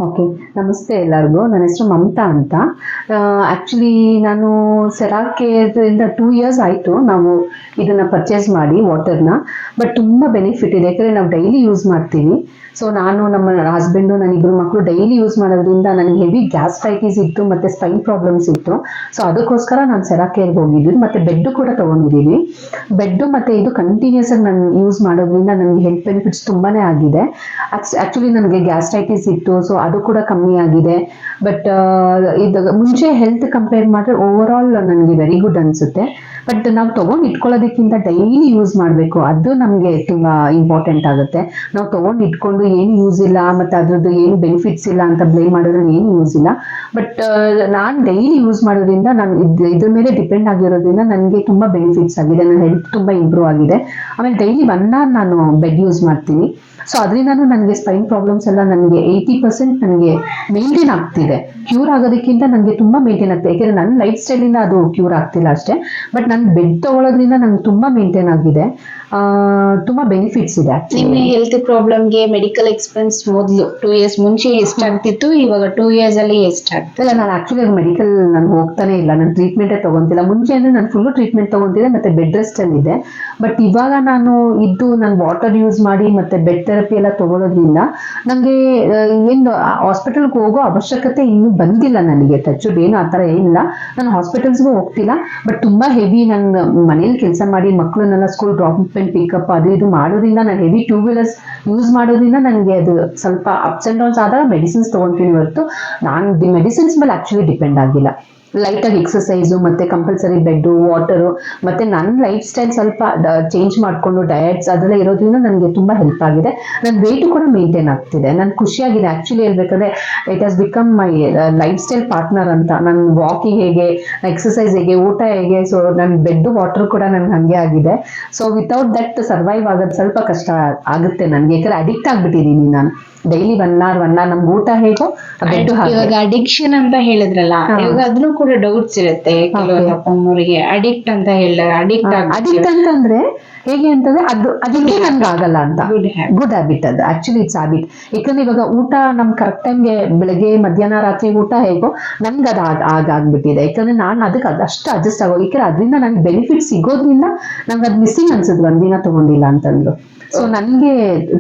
Okay, ನಮಸ್ತೆ ಎಲ್ಲರಿಗೂ. ನನ್ನ ಹೆಸರು ಮಮತಾ ಅಂತ. ಆ್ಯಕ್ಚುಲಿ ನಾನು ಸೆರಾಕೆಯಿಂದ 2 ಇಯರ್ಸ್ ಆಯಿತು ನಾವು ಇದನ್ನು ಪರ್ಚೇಸ್ ಮಾಡಿ ವಾಟರ್ನ. ಬಟ್ ತುಂಬ ಬೆನಿಫಿಟ್ ಇದೆ, ಯಾಕಂದರೆ ನಾವು ಡೈಲಿ ಯೂಸ್ ಮಾಡ್ತೀವಿ. ಸೊ ನಾನು, ನಮ್ಮ ಹಸ್ಬೆಂಡು, ನನ್ನ 2 ಮಕ್ಕಳು ಡೈಲಿ ಯೂಸ್ ಮಾಡೋದ್ರಿಂದ ನನಗೆ ಹೆವಿ ಗ್ಯಾಸ್ಟ್ರೈಟಿಸ್ ಇತ್ತು ಮತ್ತು ಸ್ಪೈನ್ ಪ್ರಾಬ್ಲಮ್ಸ್ ಇತ್ತು. ಸೊ ಅದಕ್ಕೋಸ್ಕರ ನಾನು ಸೆರಾಕೇರ್ಗೆ ಹೋಗಿದ್ವಿ, ಮತ್ತು ಬೆಡ್ಡು ಕೂಡ ತೊಗೊಂಡಿದ್ದೀವಿ. ಬೆಡ್ಡು ಮತ್ತು ಇದು ಕಂಟಿನ್ಯೂಸ್ ಆಗಿ ನಾನು ಯೂಸ್ ಮಾಡೋದ್ರಿಂದ ನನಗೆ ಹೆಲ್ತ್ ಬೆನಿಫಿಟ್ಸ್ ತುಂಬಾ ಆಗಿದೆ. ಆ್ಯಕ್ಚುಲಿ ನನಗೆ ಗ್ಯಾಸ್ಟ್ರೈಟಿಸ್ ಇತ್ತು, ಸೊ ಅದು ಕೂಡ ಕಮ್ಮಿ ಆಗಿದೆ. ಬಟ್ ಇದು ಮುಂಚೆ ಹೆಲ್ತ್ ಕಂಪೇರ್ ಮಾಡಿದ್ರೆ ಓವರ್ ಆಲ್ ನನಗೆ ವೆರಿ ಗುಡ್ ಅನಿಸುತ್ತೆ. ಬಟ್ ನಾವು ತೊಗೊಂಡು ಇಟ್ಕೊಳ್ಳೋದಕ್ಕಿಂತ ಡೈಲಿ ಯೂಸ್ ಮಾಡಬೇಕು, ಅದು ನಮಗೆ ತುಂಬ ಇಂಪಾರ್ಟೆಂಟ್ ಆಗುತ್ತೆ. ನಾವು ತೊಗೊಂಡು ಇಟ್ಕೊಂಡು ಏನು ಯೂಸ್ ಇಲ್ಲ ಮತ್ತು ಅದ್ರದ್ದು ಏನು ಬೆನಿಫಿಟ್ಸ್ ಇಲ್ಲ ಅಂತ ಬ್ಲೇಮ್ ಮಾಡೋದ್ರಲ್ಲಿ ಏನು ಯೂಸ್ ಇಲ್ಲ. ಬಟ್ ನಾನು ಡೈಲಿ ಯೂಸ್ ಮಾಡೋದ್ರಿಂದ ನಾನು ಇದ್ರ ಮೇಲೆ ಡಿಪೆಂಡ್ ಆಗಿರೋದ್ರಿಂದ ನನಗೆ ತುಂಬ ಬೆನಿಫಿಟ್ಸ್ ಆಗಿದೆ. ನನ್ನ ಹೆಲ್ತ್ ತುಂಬ ಇಂಪ್ರೂವ್ ಆಗಿದೆ. ಆಮೇಲೆ ಡೈಲಿ 1 hour ನಾನು ಬೆಡ್ ಯೂಸ್ ಮಾಡ್ತೀನಿ. ಸೊ ಅದರಿಂದನೂ ನನಗೆ ಸ್ಪೈನ್ ಪ್ರಾಬ್ಲಮ್ಸ್ ಎಲ್ಲ ನನಗೆ 80% ನನಗೆ ಮೇಂಟೈನ್ ಆಗ್ತಿದೆ. ಕ್ಯೂರ್ ಆಗೋದಕ್ಕಿಂತ ನನಗೆ ತುಂಬ ಮೇಂಟೈನ್ ಆಗ್ತಿದೆ, ಯಾಕೆಂದರೆ ನನ್ನ ಲೈಫ್ ಸ್ಟೈಲಿಂದ ಅದು ಕ್ಯೂರ್ ಆಗ್ತಿಲ್ಲ ಅಷ್ಟೇ. ಬಟ್ ನಾನು ಬೆಡ್ ತೊಗೊಳೋದ್ರಿಂದ ನನಗೆ ತುಂಬ ಮೇಂಟೈನ್ ಆಗಿದೆ, ತುಂಬ ಬೆನಿಫಿಟ್ಸ್ ಇದೆ. ನಿಮ್ಮ ಹೆಲ್ತ್ ಪ್ರಾಬ್ಲಮ್ಗೆ ಮೆಡಿಕಲ್ ಎಕ್ಸ್ಪೆನ್ಸ್ ಮೊದಲು 2 years ಮುಂಚೆ ಎಷ್ಟಾಗ್ತಿತ್ತು, ಇವಾಗ 2 years ಅಲ್ಲಿ ಎಷ್ಟಾಗ್ತಿಲ್ಲ? ನಾನು ಆ್ಯಕ್ಚುಲಿ ಮೆಡಿಕಲ್ ನಾನು ಹೋಗ್ತಾನೆ ಇಲ್ಲ, ನಾನು ಟ್ರೀಟ್ಮೆಂಟೇ ತೊಗೊತಿಲ್ಲ. ಮುಂಚೆ ಅಂದರೆ ನಾನು ಫುಲ್ಲು ಟ್ರೀಟ್ಮೆಂಟ್ ತೊಗೊತಿದ್ದೆ ಮತ್ತು ಬೆಡ್ ರೆಸ್ಟಲ್ಲಿದ್ದೆ. ಬಟ್ ಇವಾಗ ನಾನು ವಾಟರ್ ಯೂಸ್ ಮಾಡಿ ಮತ್ತು ಬೆಡ್ ಥೆರಪಿ ಎಲ್ಲ ತೊಗೊಳೋದ್ರಿಂದ ನನಗೆ ಏನು ಹಾಸ್ಪಿಟಲ್ಗೆ ಹೋಗೋ ಅವಶ್ಯಕತೆ ಇನ್ನೂ ಬಂದಿಲ್ಲ. ನನಗೆ ಟಚ್ ಏನು ಆ ಥರ ಏನಿಲ್ಲ, ನಾನು ಹಾಸ್ಪಿಟಲ್ಸ್ಗೂ ಹೋಗ್ತಿಲ್ಲ. ಬಟ್ ತುಂಬ ಹೆವಿ ನಾನು ಮನೇಲಿ ಕೆಲಸ ಮಾಡಿ ಮಕ್ಕಳನ್ನೆಲ್ಲ ಸ್ಕೂಲ್ ಡ್ರಾಪ್ ಆ್ಯಂಡ್ ಪಿಕಪ್ ಅದು ಇದು ಮಾಡೋದ್ರಿಂದ, ನಾನು ಹೆವಿ 2 wheelers ಯೂಸ್ ಮಾಡೋದ್ರಿಂದ ನನಗೆ ಅದು ಸ್ವಲ್ಪ ಅಪ್ಸ್ ಆ್ಯಂಡ್ ಡೌನ್ಸ್ ಆದಾಗ ಮೆಡಿಸಿನ್ಸ್ ತೊಗೊತೀನಿ ಹೊರತು ನಾನು ಮೆಡಿಸಿನ್ಸ್ ಮೇಲೆ ಆ್ಯಕ್ಚುಲಿ ಡಿಪೆಂಡ್ ಆಗಿಲ್ಲ. ಲೈಟಾಗಿ ಎಕ್ಸಸೈಸು ಮತ್ತು ಕಂಪಲ್ಸರಿ ಬೆಡ್ಡು, ವಾಟರು ಮತ್ತು ನನ್ನ ಲೈಫ್ ಸ್ಟೈಲ್ ಸ್ವಲ್ಪ ಚೇಂಜ್ ಮಾಡಿಕೊಂಡು ಡಯಟ್ಸ್ ಅದೆಲ್ಲ ಇರೋದ್ರಿಂದ ನನಗೆ ತುಂಬ ಹೆಲ್ಪ್ ಆಗಿದೆ. ನನ್ನ ವೆಯ್ಟು ಕೂಡ ಮೇಂಟೈನ್ ಆಗ್ತಿದೆ. ನಾನು ಖುಷಿಯಾಗಿದೆ. ಆ್ಯಕ್ಚುಲಿ ಹೇಳ್ಬೇಕಂದ್ರೆ it has become my life style partner ಅಂತ. ನನ್ನ ವಾಕಿಂಗ್ ಹೇಗೆ, ಎಕ್ಸಸೈಸ್ ಹೇಗೆ, ಊಟ ಹೇಗೆ, ಸೊ ನನ್ನ ಬೆಡ್ಡು ವಾಟರ್ ಕೂಡ ನನಗೆ ಹಾಗೆ ಆಗಿದೆ. ಸೊ ವಿತೌಟ್ ದಟ್ ಸರ್ವೈವ್ ಆಗೋದು ಸ್ವಲ್ಪ ಕಷ್ಟ ಆಗುತ್ತೆ ನನಗೆ, ಯಾಕಂದರೆ ಅಡಿಕ್ಟ್ ಆಗಿಬಿಟ್ಟಿದ್ದೀನಿ ನಾನು. ಡೈಲಿ 1 hour ನಮ್ಗೆ ಊಟ ಹೇಗೋ ಬೆಡ್. ಇವಾಗ ಅಡಿಕ್ಷನ್ ಅಂತ ಹೇಳಿದ್ರಲ್ಲ, ಇವಾಗ ಅದನ್ನು ಕೂಡ ಡೌಟ್ಸ್ ಇರುತ್ತೆ ಕೆಲವೊಂದರಿಗೆ. ಅಡಿಕ್ಟ್ ಅಂತ ಹೇಳಿದ್ರೆ ಅಡಿಕ್ಟ್ ಅಂತಂದ್ರೆ ಹೇಗೆ ಅಂತಂದ್ರೆ ಅದಕ್ಕೆ ನನ್ಗೆ ಆಗಲ್ಲ ಅಂತ. ಗುಡ್ ಹ್ಯಾಬಿಟ್ ಅದು, ಆಕ್ಚುಲಿ ಇಟ್ಸ್ ಹ್ಯಾಬಿಟ್. ಯಾಕಂದ್ರೆ ಇವಾಗ ಊಟ ನಮ್ ಕರೆಕ್ಟ್ ಟೈಮ್ಗೆ ಬೆಳಗ್ಗೆ ಮಧ್ಯಾಹ್ನ ರಾತ್ರಿ ಊಟ ಹೇಗೋ ನನ್ಗೆ ಅದು ಆಗ್ಬಿಟ್ಟಿದೆ. ಯಾಕಂದ್ರೆ ನಾನು ಅದಕ್ಕೆ ಅದಷ್ಟು ಅಡ್ಜಸ್ಟ್ ಆಗೋ, ಯಾಕಂದ್ರೆ ಅದರಿಂದ ನನ್ಗೆ ಬೆನಿಫಿಟ್ ಸಿಗೋದ್ರಿಂದ ನಂಗೆ ಅದು ಮಿಸ್ಸಿಂಗ್ ಅನ್ಸುತ್ತೆ ಒಂದಿನ ತಗೊಂಡಿಲ್ಲ ಅಂತಂದು. ಸೊ ನನಗೆ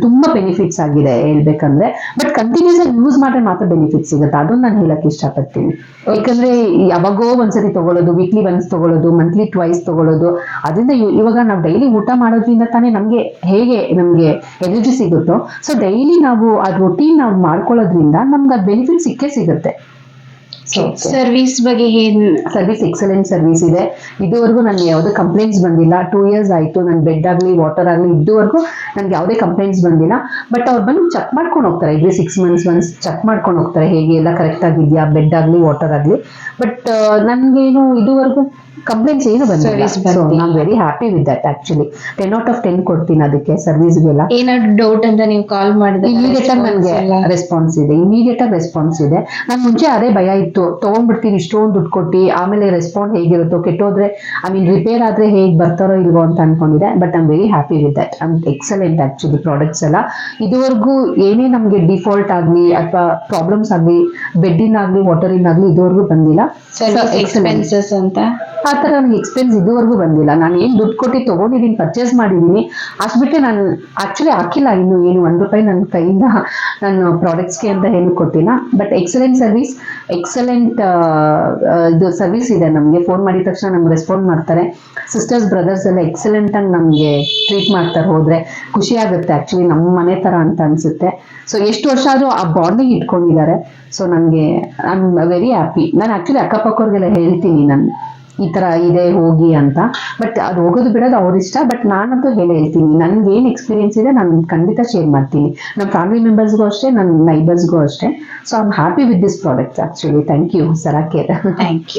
ತುಂಬಾ ಬೆನಿಫಿಟ್ಸ್ ಆಗಿದೆ ಹೇಳ್ಬೇಕಂದ್ರೆ. ಬಟ್ ಕಂಟಿನ್ಯೂಸ್ ಆಗಿ ಯೂಸ್ ಮಾಡಿದ್ರೆ ಮಾತ್ರ ಬೆನಿಫಿಟ್ ಸಿಗುತ್ತೆ, ಅದನ್ನ ನಾನು ಹೇಳಕ್ ಇಷ್ಟಪಡ್ತೀನಿ. ಯಾಕಂದ್ರೆ ಯಾವಾಗೋ ಒಂದ್ಸತಿ ತಗೊಳ್ಳೋದು, ವೀಕ್ಲಿ ಒನ್ಸ್ ತಗೊಳ್ಳೋದು, ಮಂತ್ಲಿ ಟ್ವೈಸ್ ತಗೊಳ್ಳೋದು, ಅದರಿಂದ ಇವಾಗ ನಾವು ಡೈಲಿ ಊಟ ಮಾಡೋದ್ರಿಂದ ತಾನೇ ನಮ್ಗೆ ಹೇಗೆ ನಮ್ಗೆ ಎನರ್ಜಿ ಸಿಗುತ್ತೋ, ಸೊ ಡೈಲಿ ನಾವು ಆ ರೊಟೀನ್ ನಾವು ಮಾಡ್ಕೊಳ್ಳೋದ್ರಿಂದ ನಮ್ಗೆ ಅದು ಬೆನಿಫಿಟ್ ಸಿಕ್ಕೇ ಸಿಗುತ್ತೆ. ಸರ್ವಿಸ್ ಬಗ್ಗೆ ಸರ್ವಿಸ್ ಎಕ್ಸಲೆಂಟ್ ಸರ್ವಿಸ್ ಇದೆ. ಇದುವರೆಗೂ ನನಗೆ ಯಾವುದೇ ಕಂಪ್ಲೇಂಟ್ಸ್ ಬಂದಿಲ್ಲ. 2 years ಆಯಿತು, ನನ್ನ ಬೆಡ್ ಆಗಲಿ ವಾಟರ್ ಆಗಲಿ ಇದುವರೆಗೂ ನನಗೆ ಯಾವುದೇ ಕಂಪ್ಲೇಂಟ್ಸ್ ಬಂದಿಲ್ಲ. ಬಟ್ ಅವ್ರು ಬಂದು ಚೆಕ್ ಮಾಡ್ಕೊಂಡು ಹೋಗ್ತಾರೆ, every 6 months ಒನ್ಸ್ ಚೆಕ್ ಮಾಡ್ಕೊಂಡು ಹೋಗ್ತಾರೆ ಹೇಗೆ ಎಲ್ಲ ಕರೆಕ್ಟ್ ಆಗಿದೆಯಾ, ಬೆಡ್ ಆಗಲಿ ವಾಟರ್ ಆಗಲಿ. ಬಟ್ ನನಗೇನು ಇದುವರೆಗೂ ಕಂಪ್ಲೇಂಟ್ಸ್ ಏನು ಬಂದಿಲ್ಲ. ಸೊ ನಾನು very happy with that. Actually 10 out of 10 ಕೊಡ್ತೀನಿ ಅದಕ್ಕೆ ಸರ್ವಿಸ್ಗೆಲ್ಲ. ಏನಾದ್ರು ಡೌಟ್ ಅಂತ ನೀವು ಕಾಲ್ ಮಾಡಿದ್ರೆ ಇಮಿಡಿಯೇಟ್ ಆಗಿ ನನಗೆ ರೆಸ್ಪಾನ್ಸ್ ಇದೆ, ಇಮಿಡಿಯೇಟ್ ಆಗಿ ರೆಸ್ಪಾನ್ಸ್ ಇದೆ. ನಾನು ಮುಂಚೆ ಅದೇ ಭಯ ಇತ್ತು, ತೊಗೊಂಡ್ಬಿಡ್ತೀನಿ ಇಷ್ಟೊಂದು ದುಡ್ಡು ಕೊಟ್ಟು, ಆಮೇಲೆ ರೆಸ್ಪಾನ್ಸ್ ಹೇಗಿರುತ್ತೋ, ಕೆಟ್ಟೋದ್ರೆ ರಿಪೇರ್ ಆದ್ರೆ ಹೇಗೆ ಬರ್ತಾರೋ ಇಲ್ವೋ ಅಂತ ಅನ್ಕೊಂಡಿದೆ. But I am very happy with that. Excellent actually products ಎಲ್ಲ. ಇದುವರೆಗೂ ಏನೇ ನಮಗೆ ಡಿಫಾಲ್ಟ್ ಆಗಲಿ ಅಥವಾ ಪ್ರಾಬ್ಲಮ್ಸ್ ಆಗಲಿ, ಬೆಡ್ಡಿನಾಗಲಿ ವಾಟರಿನಾಗಲಿ ಇದುವರೆಗೂ ಬಂದಿಲ್ಲ. ಎಕ್ಸ್ಪೆನ್ಸಸ್ ಅಂತ ಆ ಥರ ನನಗೆ ಎಕ್ಸ್ಪೆನ್ಸ್ ಇದುವರೆಗೂ ಬಂದಿಲ್ಲ. ನಾನು ಏನು ದುಡ್ಡು ಕೊಟ್ಟು ತೊಗೊಂಡಿದ್ದೀನಿ, ಪರ್ಚೇಸ್ ಮಾಡಿದ್ದೀನಿ, ಅಷ್ಟು ಬಿಟ್ಟರೆ ನಾನು ಆ್ಯಕ್ಚುಲಿ ಹಾಕಿಲ್ಲ ಇನ್ನೂ ಏನು ₹1 ನನ್ನ ಕೈಯಿಂದ ನಾನು ಪ್ರಾಡಕ್ಟ್ಸ್ಗೆ ಅಂತ ಏನು ಕೊಟ್ಟಿಲ್ಲ. ಬಟ್ ಎಕ್ಸಲೆಂಟ್ ಸರ್ವಿಸ್, ಎಕ್ಸಲೆಂಟ್ ಇದು ಸರ್ವಿಸ್ ಇದೆ. ನಮಗೆ ಫೋನ್ ಮಾಡಿದ ತಕ್ಷಣ ನಮ್ಗೆ ರೆಸ್ಪಾಂಡ್ ಮಾಡ್ತಾರೆ. ಸಿಸ್ಟರ್ಸ್ ಬ್ರದರ್ಸ್ ಎಲ್ಲ ಎಕ್ಸಲೆಂಟಾಗಿ ನಮಗೆ ಟ್ರೀಟ್ ಮಾಡ್ತಾರೆ. ಹೋದರೆ ಖುಷಿ ಆಗುತ್ತೆ, ಆ್ಯಕ್ಚುಲಿ ನಮ್ಮ ಮನೆ ಥರ ಅಂತ ಅನಿಸುತ್ತೆ. ಸೊ ಎಷ್ಟು ವರ್ಷ ಆದರೂ ಆ ಬಾಂಡಿಂಗ್ ಇಟ್ಕೊಂಡಿದ್ದಾರೆ. ಸೊ ನನಗೆ ಐ ಆಮ್ ವೆರಿ ಹ್ಯಾಪಿ. ನಾನು ಆ್ಯಕ್ಚುಲಿ ಅಕ್ಕಪಕ್ಕವ್ರಿಗೆಲ್ಲ ಹೇಳ್ತೀನಿ ನಾನು ಈ ಥರ ಇದೆ ಹೋಗಿ ಅಂತ. ಬಟ್ ಅದು ಹೋಗೋದು ಬಿಡೋದು ಅವ್ರ ಇಷ್ಟ. ಬಟ್ ನಾನಂತೂ ಹೇಳ್ತೀನಿ, ನನಗೆ ಏನು ಎಕ್ಸ್ಪೀರಿಯನ್ಸ್ ಇದೆ ನಾನು ಖಂಡಿತ ಶೇರ್ ಮಾಡ್ತೀನಿ, ನಮ್ಮ ಫ್ಯಾಮಿಲಿ ಮೆಂಬರ್ಸ್ಗೂ ಅಷ್ಟೇ, ನನ್ನ ನೈಬರ್ಸ್ಗೂ ಅಷ್ಟೇ. So I am happy with this product actually. Thank you Seracare. Thank you.